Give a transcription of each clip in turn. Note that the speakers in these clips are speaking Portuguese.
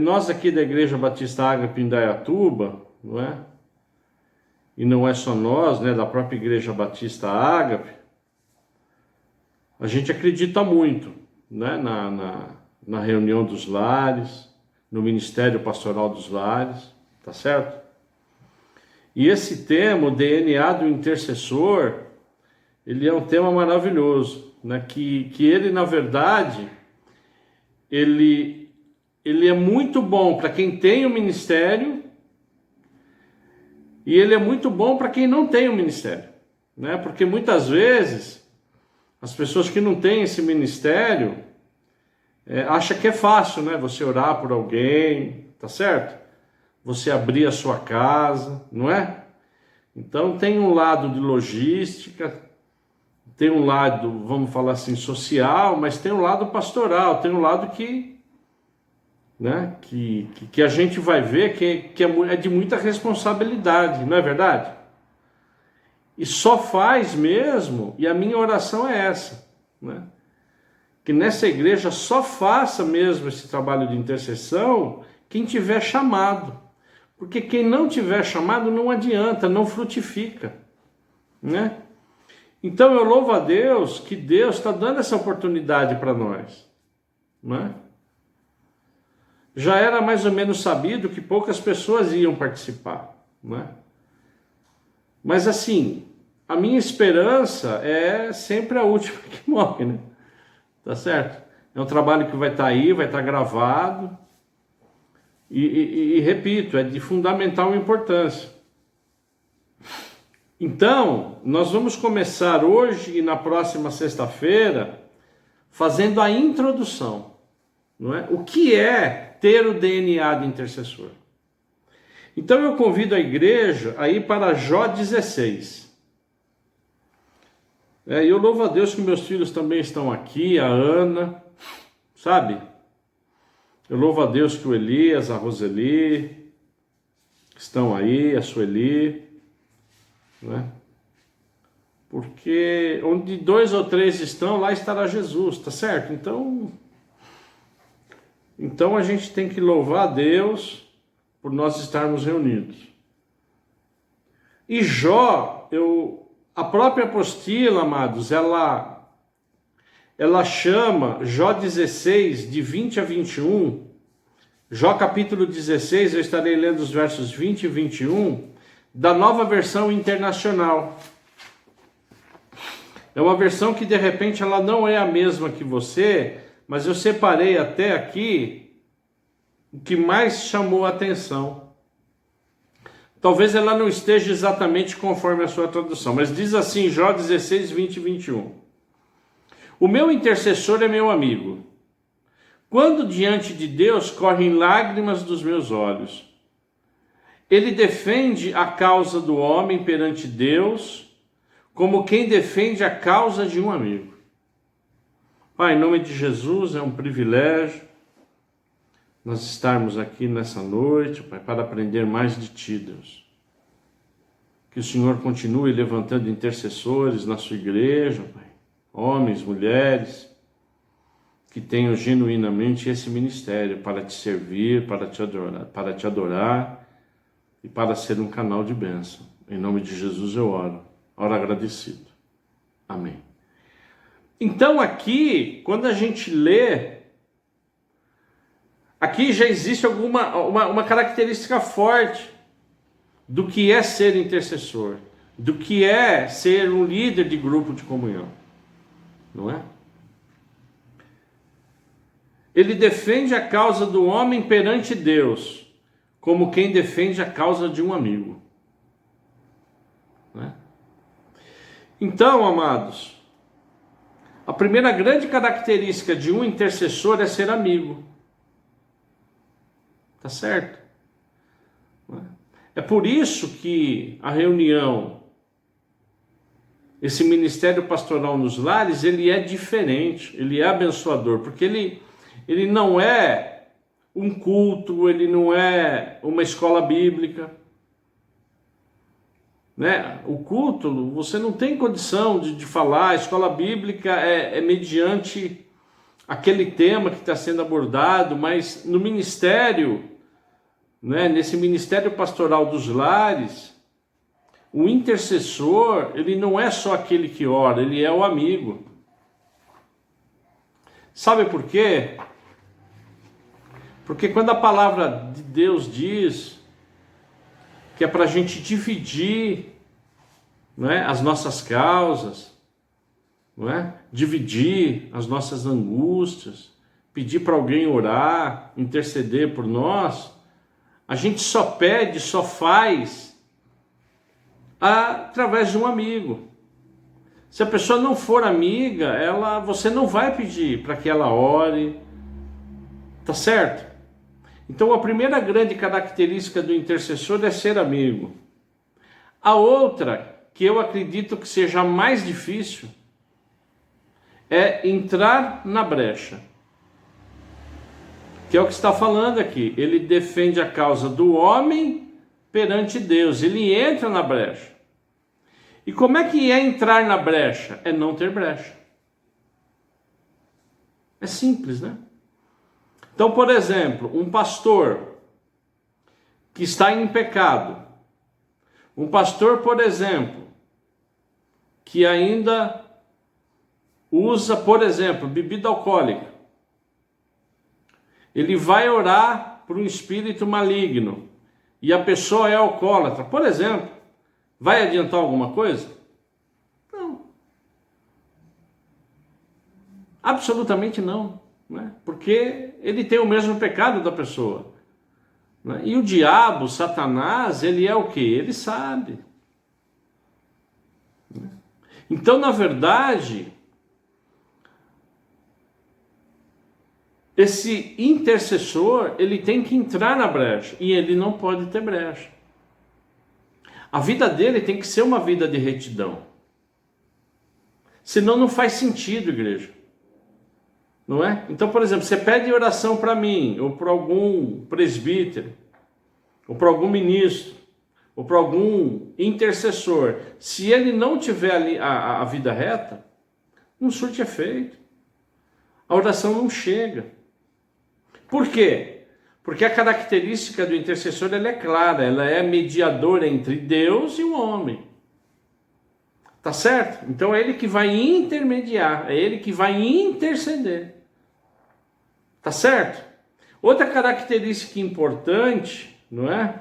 Nós aqui da Igreja Batista Ágape em Indaiatuba, não é? E não é só nós, né, da própria Igreja Batista Ágape, a gente acredita muito, né, na reunião dos lares, no Ministério Pastoral dos Lares, tá certo? E esse tema, o DNA do intercessor, ele é um tema maravilhoso, né, que ele, na verdade, ele é muito bom para quem tem o ministério e ele é muito bom para quem não tem o ministério, né? Porque muitas vezes as pessoas que não têm esse ministério acham que é fácil, né? Você orar por alguém, tá certo? Você abrir a sua casa, não é? Então tem um lado de logística, tem um lado, vamos falar assim, social, mas tem um lado pastoral, tem um lado né, que a gente vai ver que é de muita responsabilidade, não é verdade? E só faz mesmo, e a minha oração é essa, né? Que nessa igreja só faça mesmo esse trabalho de intercessão quem tiver chamado, porque quem não tiver chamado não adianta, não frutifica, né? Então eu louvo a Deus que Deus está dando essa oportunidade para nós, né? Já era mais ou menos sabido que poucas pessoas iam participar, né? Mas assim, a minha esperança é sempre a última que morre, né? Tá certo? É um trabalho que vai estar aí, vai estar gravado e repito, é de fundamental importância. Então, nós vamos começar hoje e na próxima sexta-feira fazendo a introdução, não é? O que é ter o DNA de intercessor? Então eu convido a igreja a ir para Jó 16. Eu louvo a Deus que meus filhos também estão aqui, a Ana, sabe? Eu louvo a Deus que o Elias, a Roseli estão aí, a Sueli, né? Porque onde 2 ou 3 estão, lá estará Jesus, tá certo? Então a gente tem que louvar a Deus por nós estarmos reunidos. E Jó, a própria apostila, amados, ela chama Jó 16, de 20 a 21, Jó capítulo 16, eu estarei lendo os versos 20 e 21, da Nova Versão Internacional. É uma versão que de repente ela não é a mesma que você, mas eu separei até aqui o que mais chamou a atenção. Talvez ela não esteja exatamente conforme a sua tradução, mas diz assim, Jó 16, 20 e 21. O meu intercessor é meu amigo. Quando diante de Deus correm lágrimas dos meus olhos. Ele defende a causa do homem perante Deus, como quem defende a causa de um amigo. Pai, em nome de Jesus, é um privilégio nós estarmos aqui nessa noite, Pai, para aprender mais de Ti, Deus. Que o Senhor continue levantando intercessores na sua igreja, Pai, homens, mulheres, que tenham genuinamente esse ministério para Te servir, para Te adorar e para ser um canal de bênção. Em nome de Jesus eu oro agradecido. Amém. Então aqui, quando a gente lê, aqui já existe uma característica forte do que é ser intercessor, do que é ser um líder de grupo de comunhão, não é? Ele defende a causa do homem perante Deus, como quem defende a causa de um amigo, não é? Então, amados, a primeira grande característica de um intercessor é ser amigo. Tá certo? É por isso que a reunião, esse ministério pastoral nos lares, ele é diferente, ele é abençoador, porque ele não é um culto, ele não é uma escola bíblica, né? O culto, você não tem condição de falar, a escola bíblica é mediante aquele tema que está sendo abordado, mas no ministério, né, nesse ministério pastoral dos lares, o intercessor, ele não é só aquele que ora, ele é o amigo. Sabe por quê? Porque quando a palavra de Deus diz que é para a gente dividir, não é, as nossas causas, não é? Dividir as nossas angústias, pedir para alguém orar, interceder por nós, a gente só pede, só faz através de um amigo. Se a pessoa não for amiga, você não vai pedir para que ela ore, tá certo? Então a primeira grande característica do intercessor é ser amigo. A outra, que eu acredito que seja a mais difícil, é entrar na brecha. Que é o que está falando aqui. Ele defende a causa do homem perante Deus. Ele entra na brecha. E como é que é entrar na brecha? É não ter brecha. É simples, né? Então, por exemplo, um pastor que está em pecado, um pastor, por exemplo, que ainda usa, por exemplo, bebida alcoólica, ele vai orar para um espírito maligno e a pessoa é alcoólatra, por exemplo, vai adiantar alguma coisa? Não. Absolutamente não, né? Porque ele tem o mesmo pecado da pessoa, né? E o diabo, Satanás, ele é o quê? Ele sabe. Então, na verdade, esse intercessor, ele tem que entrar na brecha, e ele não pode ter brecha. A vida dele tem que ser uma vida de retidão. Senão não faz sentido, igreja. Não é? Então, por exemplo, você pede oração para mim, ou para algum presbítero, ou para algum ministro, ou para algum intercessor. Se ele não tiver ali a vida reta, não surte efeito. A oração não chega. Por quê? Porque a característica do intercessor ela é clara, ela é mediadora entre Deus e o homem. Tá certo? Então é ele que vai intermediar, é ele que vai interceder. Tá certo? Outra característica importante, não é?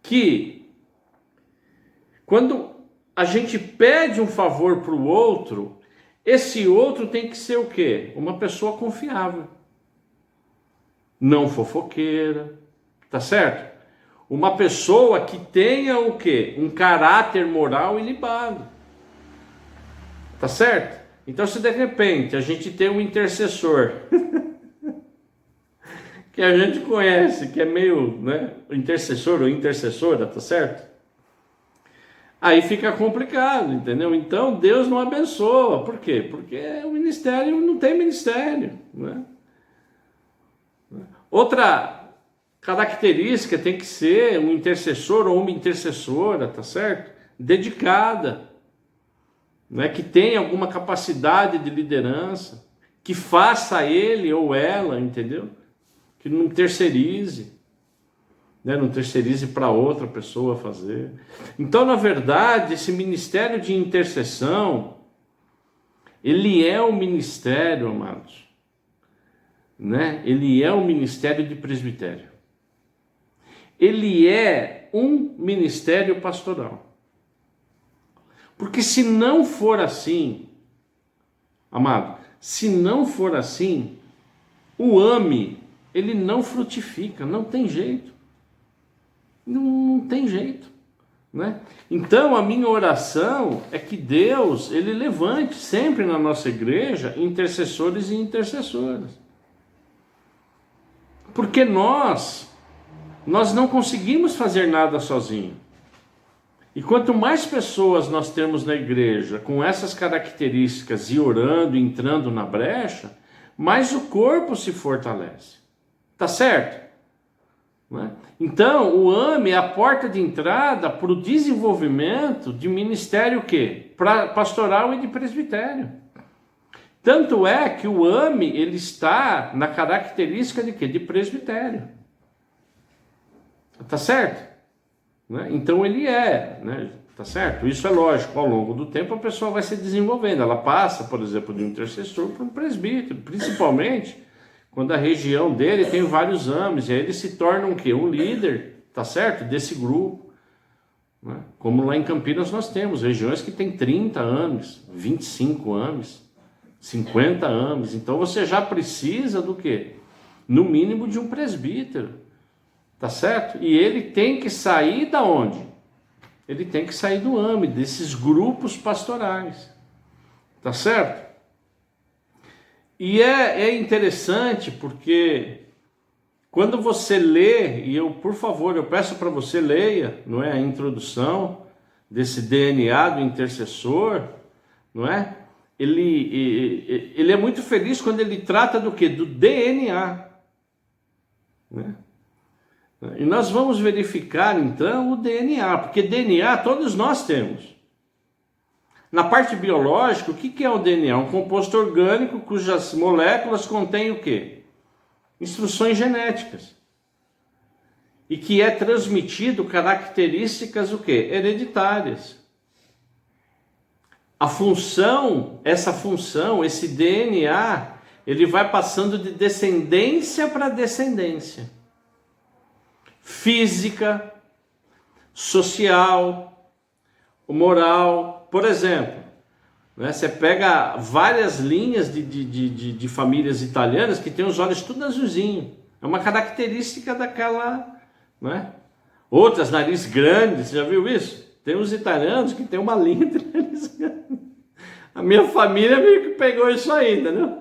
Que quando a gente pede um favor para o outro, esse outro tem que ser o quê? Uma pessoa confiável. Não fofoqueira, tá certo? Uma pessoa que tenha o quê? Um caráter moral ilibado, tá certo? Então, se de repente a gente tem um intercessor que a gente conhece, que é meio, né, intercessor ou intercessora, tá certo? Aí fica complicado, entendeu? Então Deus não abençoa. Por quê? Porque o ministério não tem ministério, né? Outra característica tem que ser um intercessor ou uma intercessora, tá certo? Dedicada, né? Que tenha alguma capacidade de liderança, que faça ele ou ela, entendeu? Que não terceirize, né? Não terceirize para outra pessoa fazer. Então, na verdade, esse ministério de intercessão, ele é um ministério, amados, né? Ele é um ministério de presbitério. Ele é um ministério pastoral. Porque se não for assim, amado, se não for assim, o AME, ele não frutifica, não tem jeito. Não tem jeito, né? Então a minha oração é que Deus, ele levante sempre na nossa igreja intercessores e intercessoras. Porque nós não conseguimos fazer nada sozinho. E quanto mais pessoas nós temos na igreja com essas características e orando, entrando na brecha, mais o corpo se fortalece. Tá certo? Né? Então, o AME é a porta de entrada para o desenvolvimento de ministério o quê? Pastoral e de presbitério. Tanto é que o AME, ele está na característica de quê? De presbitério. Tá certo? Né? Então ele né? Tá certo? Isso é lógico, ao longo do tempo a pessoa vai se desenvolvendo, ela passa, por exemplo, de um intercessor para um presbítero, principalmente quando a região dele tem vários AMEs, e aí ele se torna um quê? Um líder, tá certo? Desse grupo. Né? Como lá em Campinas nós temos regiões que tem 30 AMEs, 25 AMEs, 50 AMEs, então você já precisa do quê? No mínimo de um presbítero, tá certo? E ele tem que sair da onde? Ele tem que sair do AME, desses grupos pastorais, tá certo? E é interessante porque quando você lê, e por favor, eu peço para você leia, não é, a introdução desse DNA do intercessor, não é? Ele é muito feliz quando ele trata do quê? Do DNA, né? E nós vamos verificar então o DNA, porque DNA todos nós temos. Na parte biológica, o que é o DNA? Um composto orgânico cujas moléculas contêm o quê? Instruções genéticas. E que é transmitido características o quê? Hereditárias. A função, esse DNA, ele vai passando de descendência para descendência. Física, social, moral. Por exemplo, né, você pega várias linhas de famílias italianas que tem os olhos tudo azulzinho. É uma característica daquela, né? Outras, nariz grande, você já viu isso? Tem uns italianos que tem uma linha de nariz grande. A minha família meio que pegou isso aí, entendeu?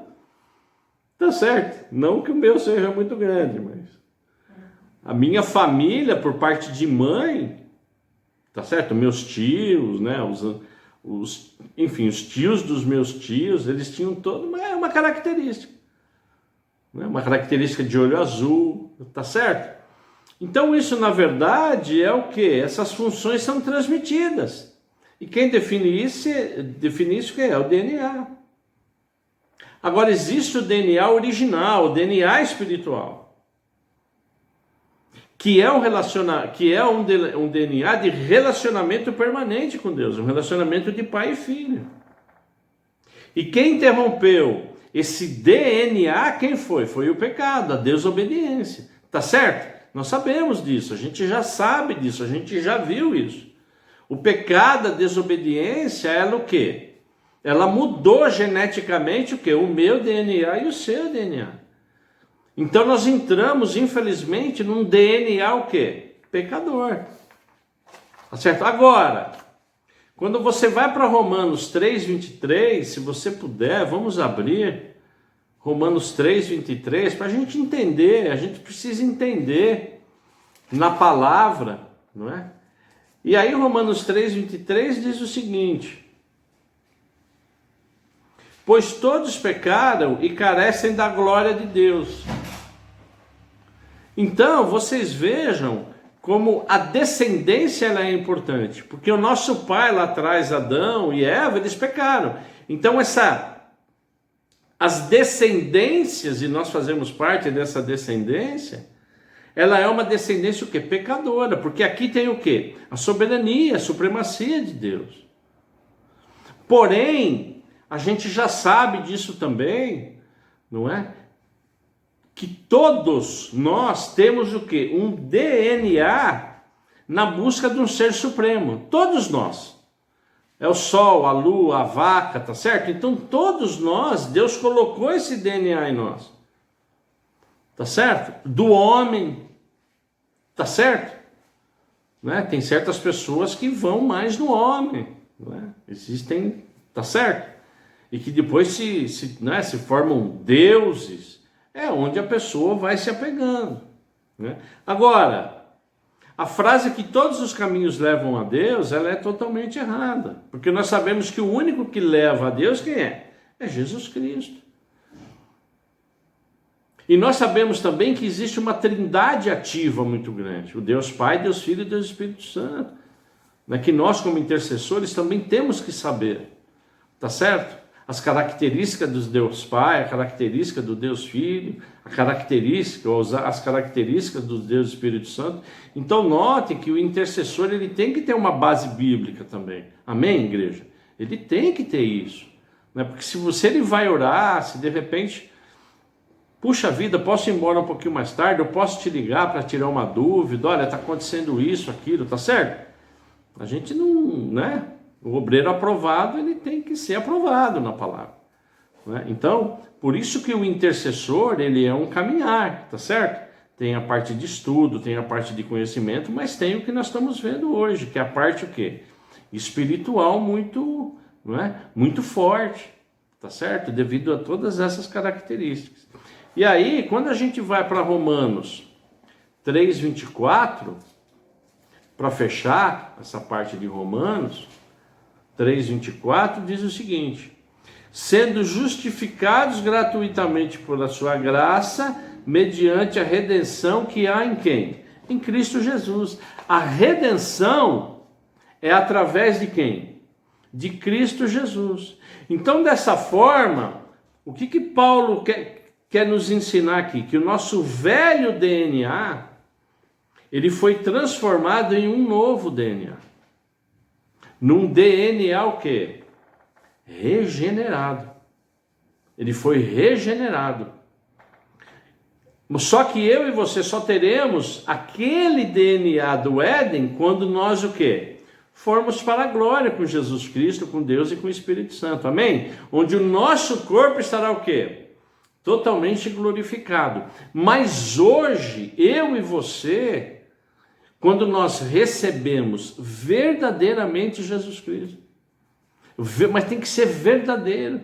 Tá certo. Não que o meu seja muito grande, mas a minha família, por parte de mãe, tá certo? Meus tios, né? Enfim, os tios dos meus tios, eles tinham toda uma característica. Né? Uma característica de olho azul, tá certo? Então isso, na verdade, é o quê? Essas funções são transmitidas. E quem define isso que é o DNA. Agora, existe o DNA original, o DNA espiritual, que é um DNA de relacionamento permanente com Deus, um relacionamento de pai e filho. E quem interrompeu esse DNA, quem foi? Foi o pecado, a desobediência. Tá certo? Nós sabemos disso, a gente já sabe disso, a gente já viu isso. O pecado, a desobediência, ela o quê? Ela mudou geneticamente o quê? O meu DNA e o seu DNA. Então nós entramos, infelizmente, num DNA o quê? Pecador. Tá certo? Agora, quando você vai para Romanos 3:23, se você puder, vamos abrir Romanos 3:23 para a gente entender, a gente precisa entender na palavra, não é? E aí Romanos 3:23 diz o seguinte: pois todos pecaram e carecem da glória de Deus. Então, vocês vejam como a descendência ela é importante, porque o nosso pai lá atrás, Adão e Eva, eles pecaram. Então as descendências, e nós fazemos parte dessa descendência, ela é uma descendência o quê? Pecadora, porque aqui tem o quê? A soberania, a supremacia de Deus. Porém, a gente já sabe disso também, não é? Que todos nós temos o quê? Um DNA na busca de um ser supremo. Todos nós. É o sol, a lua, a vaca, tá certo? Então todos nós, Deus colocou esse DNA em nós. Tá certo? Do homem. Tá certo? Né? Tem certas pessoas que vão mais no homem. Não é? Existem, tá certo? E que depois se formam deuses. É onde a pessoa vai se apegando. Né? Agora, a frase que todos os caminhos levam a Deus, ela é totalmente errada. Porque nós sabemos que o único que leva a Deus, quem é? É Jesus Cristo. E nós sabemos também que existe uma trindade ativa muito grande. O Deus Pai, Deus Filho e Deus Espírito Santo. Que nós, como intercessores, também temos que saber. Tá certo? as características do Deus Pai, a característica do Deus Filho, a característica, as características do Deus Espírito Santo. Então note que o intercessor ele tem que ter uma base bíblica também. Amém, igreja? Ele tem que ter isso, né? Porque se ele vai orar, se de repente, puxa vida, posso ir embora um pouquinho mais tarde, eu posso te ligar para tirar uma dúvida, olha, está acontecendo isso, aquilo, tá certo? A gente não, né? O obreiro aprovado, ele tem que ser aprovado na palavra, né? Então, por isso que o intercessor, ele é um caminhar, tá certo? Tem a parte de estudo, tem a parte de conhecimento, mas tem o que nós estamos vendo hoje, que é a parte o quê? Espiritual muito, não é? Muito forte, tá certo? Devido a todas essas características. E aí, quando a gente vai para Romanos 3:24, para fechar essa parte de Romanos 3:24, diz o seguinte: sendo justificados gratuitamente pela sua graça, mediante a redenção que há em quem? Em Cristo Jesus. A redenção é através de quem? De Cristo Jesus. Então, dessa forma, o que Paulo quer nos ensinar aqui? Que o nosso velho DNA, ele foi transformado em um novo DNA. Num DNA o quê? Regenerado. Ele foi regenerado. Só que eu e você só teremos aquele DNA do Éden quando nós o quê? Formos para a glória com Jesus Cristo, com Deus e com o Espírito Santo. Amém? Onde o nosso corpo estará o quê? Totalmente glorificado. Mas hoje, eu e você, quando nós recebemos verdadeiramente Jesus Cristo, mas tem que ser verdadeiro.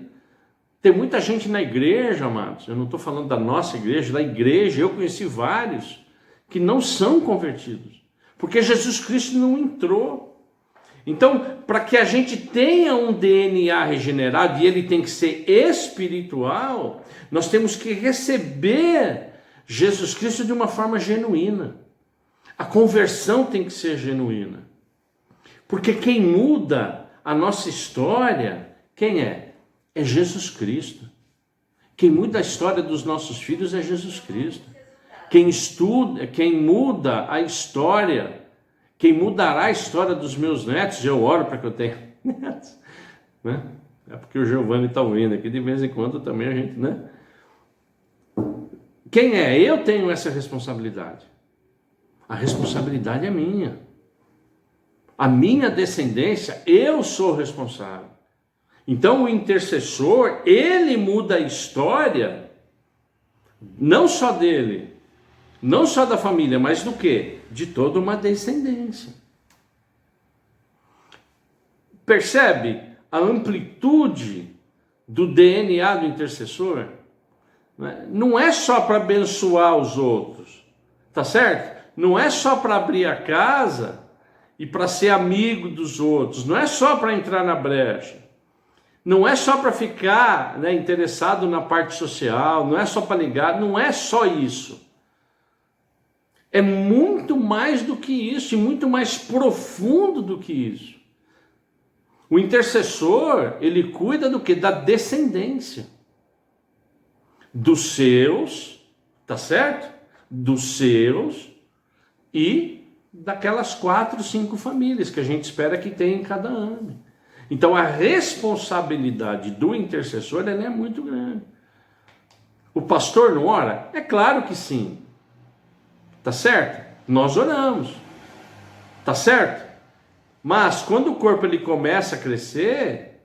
Tem muita gente na igreja, amados, eu não estou falando da nossa igreja, da igreja, eu conheci vários que não são convertidos, porque Jesus Cristo não entrou. Então, para que a gente tenha um DNA regenerado, e ele tem que ser espiritual, nós temos que receber Jesus Cristo de uma forma genuína. A conversão tem que ser genuína. Porque quem muda a nossa história, quem é? É Jesus Cristo. Quem muda a história dos nossos filhos é Jesus Cristo. Quem muda a história, quem mudará a história dos meus netos, eu oro para que eu tenha netos, né? É porque o Giovanni está ouvindo aqui, de vez em quando também a gente, né? Quem é? Eu tenho essa responsabilidade. A responsabilidade é minha. A minha descendência, eu sou responsável. Então o intercessor, ele muda a história, não só dele, não só da família, mas do quê? De toda uma descendência. Percebe a amplitude do DNA do intercessor? Não é só para abençoar os outros, tá certo? Não é só para abrir a casa e para ser amigo dos outros, não é só para entrar na brecha, não é só para ficar, né, interessado na parte social, não é só para ligar, não é só isso. É muito mais do que isso, e muito mais profundo do que isso. O intercessor, ele cuida do quê? Da descendência. Dos seus, tá certo? Dos seus e daquelas 4, 5 famílias que a gente espera que tenha em cada ano. Então a responsabilidade do intercessor, ela é muito grande. O pastor não ora? É claro que sim. Tá certo? Nós oramos. Tá certo? Mas quando o corpo ele começa a crescer,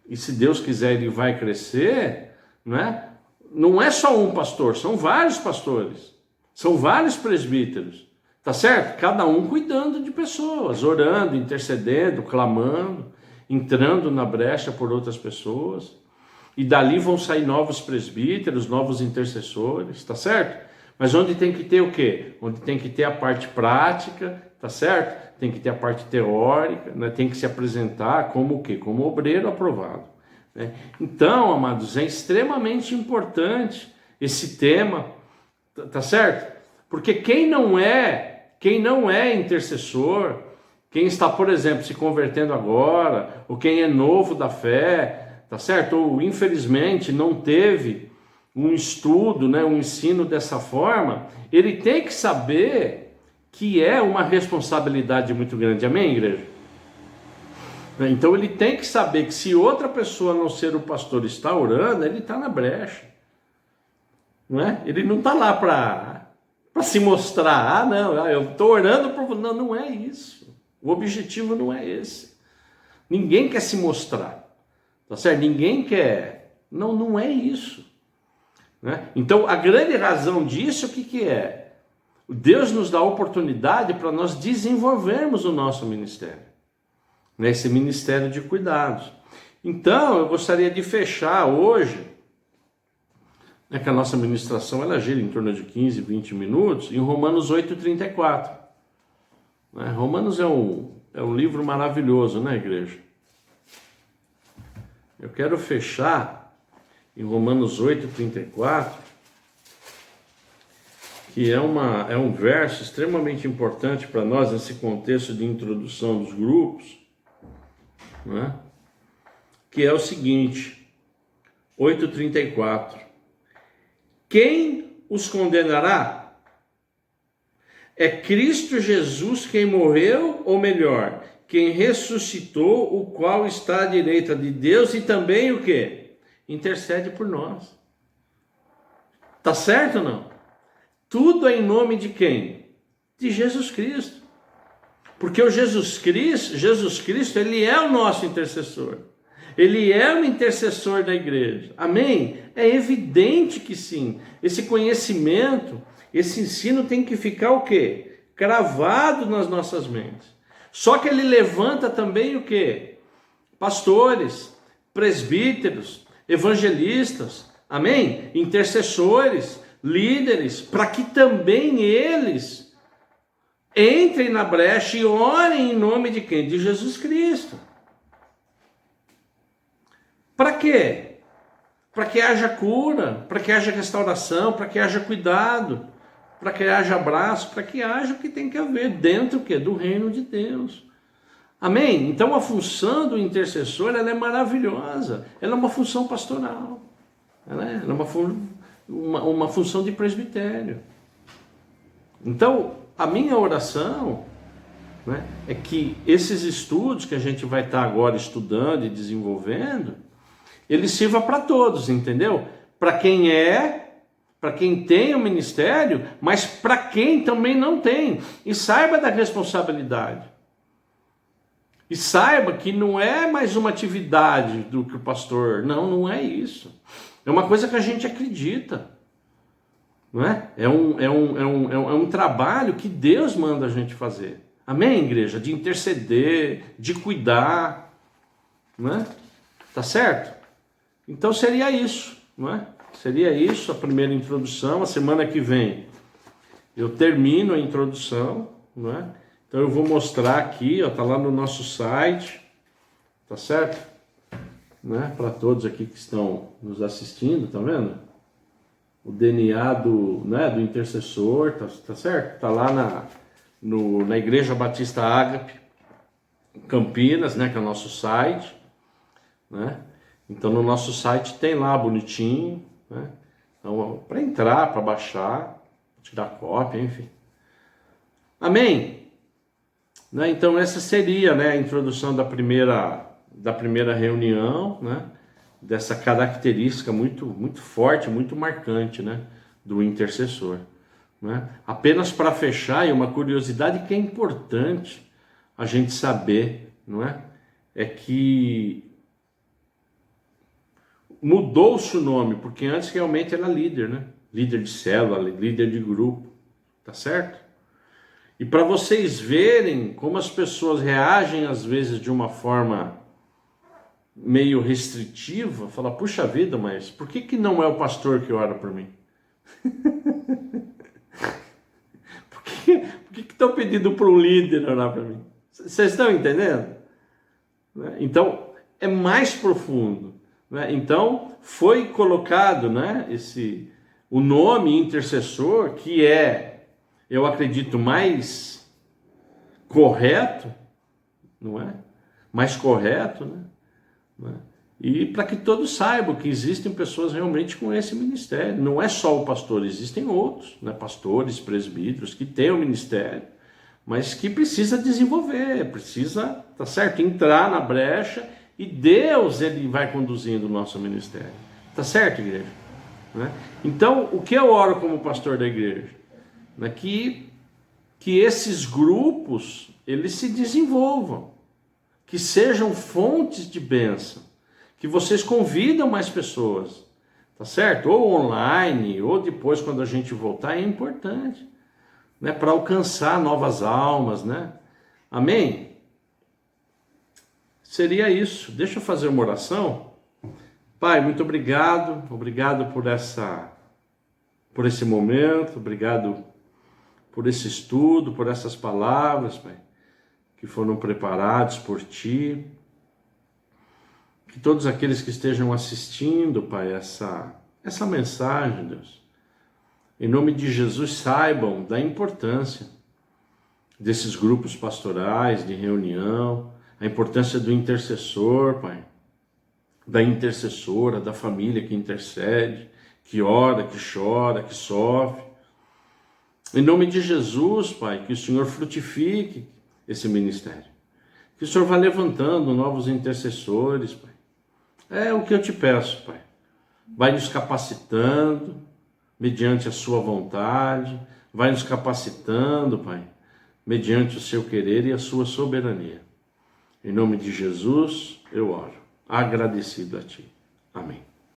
e se Deus quiser ele vai crescer, né? Não é só um pastor, são vários pastores. São vários presbíteros. Tá certo? Cada um cuidando de pessoas, orando, intercedendo, clamando, entrando na brecha por outras pessoas. E dali vão sair novos presbíteros, novos intercessores, tá certo? Mas onde tem que ter o quê? Onde tem que ter a parte prática, tá certo? Tem que ter a parte teórica, né? Tem que se apresentar como o quê? Como obreiro aprovado, né? Então, amados, é extremamente importante esse tema, tá certo? Porque quem não é intercessor, quem está, por exemplo, se convertendo agora, ou quem é novo da fé, tá certo? Ou infelizmente não teve um estudo, né, um ensino dessa forma, ele tem que saber que é uma responsabilidade muito grande. Amém, igreja? Então ele tem que saber que se outra pessoa a não ser o pastor está orando, ele está na brecha. Não é? Ele não está lá para se mostrar. Ah, não, eu estou orando por... Não, não é isso. O objetivo não é esse. Ninguém quer se mostrar. Tá certo? Ninguém quer. Não, não é isso. Né? Então a grande razão disso, o que é? Deus nos dá a oportunidade para nós desenvolvermos o nosso ministério. Nesse ministério de cuidados. Então, eu gostaria de fechar hoje, né, que a nossa ministração ela gira em torno de 15, 20 minutos, em Romanos 8:34. Né? Romanos é um livro maravilhoso, né, igreja? Eu quero fechar em Romanos 8:34, que é um verso extremamente importante para nós nesse contexto de introdução dos grupos. Né? Que é o seguinte, 8:34. Quem os condenará? É Cristo Jesus quem morreu, ou melhor, quem ressuscitou, o qual está à direita de Deus e também o quê? Intercede por nós. Tá certo ou não? Tudo é em nome de quem? De Jesus Cristo. Porque o Jesus Cristo, ele é o nosso intercessor. Ele é o intercessor da igreja. Amém? É evidente que sim. Esse conhecimento, esse ensino tem que ficar o quê? Cravado nas nossas mentes. Só que ele levanta também o quê? Pastores, presbíteros, evangelistas, amém? Intercessores, líderes, para que também eles entrem na brecha e orem em nome de quem? De Jesus Cristo. Para quê? Para que haja cura, para que haja restauração, para que haja cuidado, para que haja abraço, para que haja o que tem que haver dentro do reino de Deus. Amém? Então a função do intercessor ela é maravilhosa. Ela é uma função pastoral. Ela é uma função de presbitério. Então, a minha oração, né, é que esses estudos que a gente vai estar agora estudando e desenvolvendo, ele sirva para todos, entendeu? Para quem para quem tem o ministério, mas para quem também não tem. E saiba da responsabilidade. E saiba que não é mais uma atividade do que o pastor. Não, não é isso. É uma coisa que a gente acredita. Não é? É um trabalho que Deus manda a gente fazer. Amém, igreja? De interceder, de cuidar. Não é? Tá certo? Então seria isso. Não é? Seria isso a primeira introdução. A semana que vem eu termino a introdução. Não é? Então eu vou mostrar aqui, ó, tá lá no nosso site. Tá certo? Né? Para todos aqui que estão nos assistindo, tá vendo? O DNA do intercessor, tá certo? Tá lá na Igreja Batista Ágape, Campinas, né, que é o nosso site, né? Então no nosso site tem lá bonitinho, né? Então para entrar, para baixar, tirar cópia, enfim. Amém? Né? Então essa seria, né, a introdução da primeira reunião, né? Dessa característica muito, muito forte, muito marcante, né, do intercessor. Né? Apenas para fechar, e uma curiosidade que é importante a gente saber, não é? É que mudou-se o nome, porque antes realmente era líder, né? Líder de célula, líder de grupo, tá certo? E para vocês verem como as pessoas reagem às vezes de uma forma meio restritiva, fala, puxa vida, mas por que não é o pastor que ora por mim? Por que estão pedindo para um líder orar para mim? Vocês estão entendendo? Então, é mais profundo. Né? Então, foi colocado, né, o nome intercessor, que é, eu acredito, mais correto, não é? Mais correto, né? E para que todos saibam que existem pessoas realmente com esse ministério. Não é só o pastor, existem outros, né? Pastores, presbíteros, que têm o ministério, mas que precisa desenvolver, precisa, tá certo? Entrar na brecha, e Deus, ele vai conduzindo o nosso ministério. Tá certo, igreja? Né? Então, o que eu oro como pastor da igreja? Né? Que esses grupos, eles se desenvolvam, que sejam fontes de bênção, que vocês convidam mais pessoas, tá certo? Ou online, ou depois quando a gente voltar, é importante, né? Para alcançar novas almas, né? Amém? Seria isso. Deixa eu fazer uma oração. Pai, muito obrigado por esse momento, obrigado por esse estudo, por essas palavras, Pai, que foram preparados por Ti. Que todos aqueles que estejam assistindo, Pai, essa mensagem, Deus, em nome de Jesus, saibam da importância desses grupos pastorais, de reunião, a importância do intercessor, Pai, da intercessora, da família que intercede, que ora, que chora, que sofre. Em nome de Jesus, Pai, que o Senhor frutifique esse ministério. Que o Senhor vá levantando novos intercessores, Pai. É o que eu te peço, Pai. Vai nos capacitando, mediante a sua vontade. Vai nos capacitando, Pai, mediante o seu querer e a sua soberania. Em nome de Jesus, eu oro, agradecido a Ti. Amém.